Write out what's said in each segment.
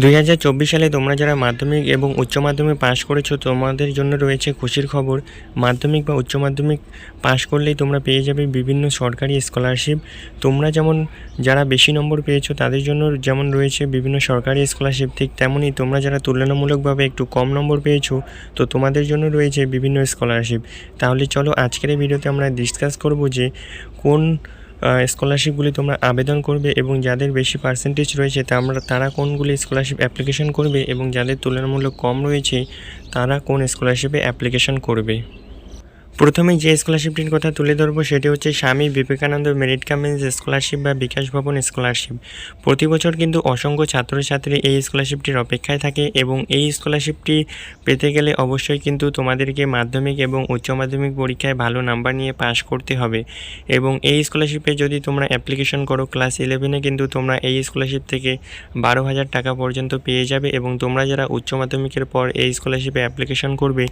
2024 সালে তোমরা যারা মাধ্যমিক এবং উচ্চ মাধ্যমিক পাশ করেছো তোমাদের জন্য রয়েছে খুশির খবর। মাধ্যমিক বা উচ্চ মাধ্যমিক পাশ করলেই তোমরা পেয়ে যাবে বিভিন্ন সরকারি স্কলারশিপ। তোমরা যেমন যারা বেশি নম্বর পেয়েছো তাদের জন্য যেমন রয়েছে বিভিন্ন সরকারি স্কলারশিপ, ঠিক তেমনই তোমরা যারা তুলনামূলকভাবে একটু কম নম্বর পেয়েছো তো তোমাদের জন্য রয়েছে বিভিন্ন স্কলারশিপ। তাহলে চলো আজকের এই ভিডিওতে আমরা ডিসকাস করব যে কোন স্কলারশিপগুলি তোমরা আবেদন করবে এবং যাদের বেশি পার্সেন্টেজ রয়েছে তারা কোনগুলি স্কলারশিপ অ্যাপ্লিকেশন করবে এবং যাদের তুলনামূলক কম রয়েছে তারা কোন স্কলারশিপে অ্যাপ্লিকেশন করবে। প্রথমে যে স্কলারশিপটির কথা তুলে ধরবো সেটি হচ্ছে স্বামী বিবেকানন্দ মেরিট কামেন্স স্কলারশিপ বা বিকাশ ভবন স্কলারশিপ। প্রতি বছর কিন্তু অসংখ্য ছাত্রছাত্রী এই স্কলারশিপটির অপেক্ষায় থাকে এবং এই স্কলারশিপটি পেতে গেলে অবশ্যই কিন্তু তোমাদেরকে মাধ্যমিক এবং উচ্চ মাধ্যমিক পরীক্ষায় ভালো নাম্বার নিয়ে পাশ করতে হবে এবং এই স্কলারশিপে যদি তোমরা অ্যাপ্লিকেশন করো ক্লাস 11-এ কিন্তু তোমরা এই স্কলারশিপ থেকে 12,000 টাকা পর্যন্ত পেয়ে যাবে এবং তোমরা যারা উচ্চ মাধ্যমিকের পর এই স্কলারশিপে অ্যাপ্লিকেশন করবে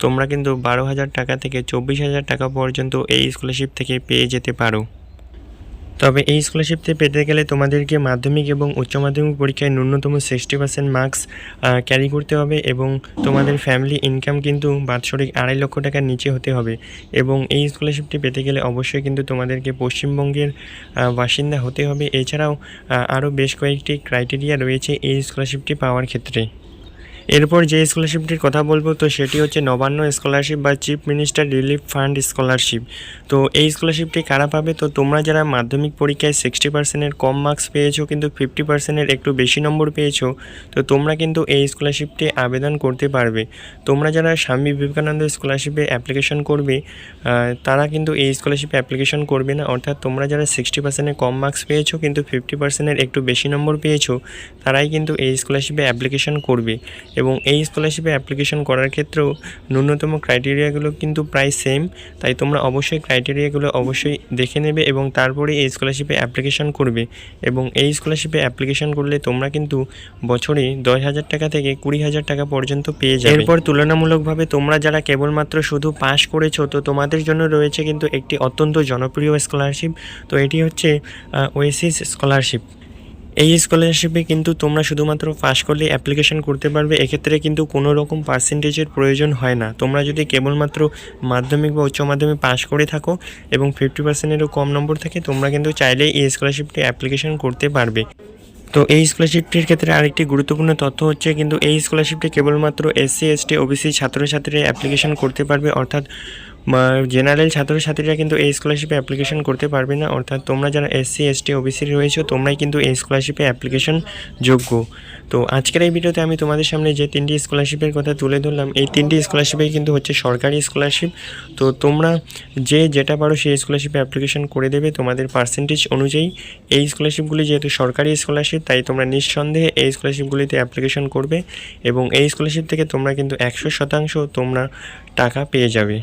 তোমরা কিন্তু 12,000 টাকা থেকে 24,000 টাকা পর্যন্ত এই স্কলারশিপ থেকে পেয়ে যেতে পারো। তবে এই স্কলারশিপটি পেতে গেলে তোমাদেরকে মাধ্যমিক এবং উচ্চ মাধ্যমিক পরীক্ষায় ন্যূনতম 60% মার্কস ক্যারি করতে হবে এবং তোমাদের ফ্যামিলি ইনকাম কিন্তু বাৎসরিক 2.5 লক্ষ টাকার নিচে হতে হবে এবং এই স্কলারশিপটি পেতে গেলে অবশ্যই কিন্তু তোমাদেরকে পশ্চিমবঙ্গের বাসিন্দা হতে হবে। এছাড়াও আরও বেশ কয়েকটি ক্রাইটেরিয়া রয়েছে এই স্কলারশিপটি পাওয়ার ক্ষেত্রে। এরপর যে স্কলারশিপটির কথা বলবো তো সেটি হচ্ছে নবান্ন স্কলারশিপ বা chief minister relief fund scholarship. তো এই স্কলারশিপটি কারা পাবে? তো তোমরা যারা মাধ্যমিক পরীক্ষায় 60%-এর কম মার্কস পেয়েছো কিন্তু 50%-এর একটু বেশি নম্বর পেয়েছো তো তোমরা কিন্তু এই স্কলারশিপটি আবেদন করতে পারবে। তোমরা যারা স্বামী বিবেকানন্দ স্কলারশিপে অ্যাপ্লিকেশন করবে তারা কিন্তু এই স্কলারশিপে অ্যাপ্লিকেশন করবে না, অর্থাৎ তোমরা যারা 60%-এর কম মার্কস পেয়েছো কিন্তু 50%-এর একটু বেশি নম্বর পেয়েছো তারাই কিন্তু এই স্কলারশিপে অ্যাপ্লিকেশন করবে এবং এই স্কলারশিপে অ্যাপ্লিকেশন করার ক্ষেত্রেও ন্যূনতম ক্রাইটেরিয়াগুলো কিন্তু প্রায় সেম, তাই তোমরা অবশ্যই ক্রাইটেরিয়াগুলো অবশ্যই দেখে নেবে এবং তারপরে এই স্কলারশিপে অ্যাপ্লিকেশন করবে এবং এই স্কলারশিপে অ্যাপ্লিকেশন করলে তোমরা কিন্তু বছরে 10,000 টাকা থেকে 20,000 টাকা পর্যন্ত পেয়ে যাবে। এরপর তুলনামূলকভাবে তোমরা যারা কেবলমাত্র শুধু পাস করেছো তো তোমাদের জন্য রয়েছে কিন্তু একটি অত্যন্ত জনপ্রিয় স্কলারশিপ, তো এটি হচ্ছে ওয়েসিস স্কলারশিপ। এই স্কলারশিপে কিন্তু তোমরা শুধুমাত্র পাস করলে অ্যাপ্লিকেশন করতে পারবে, এক্ষেত্রে কিন্তু কোনো রকম পার্সেন্টেজের প্রয়োজন হয় না। তোমরা যদি কেবলমাত্র মাধ্যমিক বা উচ্চ মাধ্যমিক পাস করে থাকো এবং 50%-এরও কম নম্বর থাকে তোমরা কিন্তু চাইলেই এই স্কলারশিপটি অ্যাপ্লিকেশন করতে পারবে। তো এই স্কলারশিপটির ক্ষেত্রে আরেকটি গুরুত্বপূর্ণ তথ্য হচ্ছে কিন্তু এই স্কলারশিপটি কেবলমাত্র SC ST OBC ছাত্রছাত্রীরা অ্যাপ্লিকেশন করতে পারবে, অর্থাৎ জেনারেল ছাত্রছাত্রীরা কিন্তু এই স্কলারশিপে অ্যাপ্লিকেশন করতে পারবে না। অর্থাৎ তোমরা যারা SC ST OBC রয়েছে তোমরাই কিন্তু এই স্কলারশিপে অ্যাপ্লিকেশন যোগ্য। তো আজকের এই ভিডিওতে আমি তোমাদের সামনে যে 3টি স্কলারশিপের কথা তুলে ধরলাম এই 3টি স্কলারশিপেই কিন্তু হচ্ছে সরকারি স্কলারশিপ। তো তোমরা যেটা পারো সেই স্কলারশিপে অ্যাপ্লিকেশন করে দেবে তোমাদের পার্সেন্টেজ অনুযায়ী। এই স্কলারশিপগুলি যেহেতু সরকারি স্কলারশিপ তাই তোমরা নিঃসন্দেহে এই স্কলারশিপগুলিতে অ্যাপ্লিকেশন করবে এবং এই স্কলারশিপ থেকে তোমরা কিন্তু 100% তোমরা টাকা পেয়ে যাবে।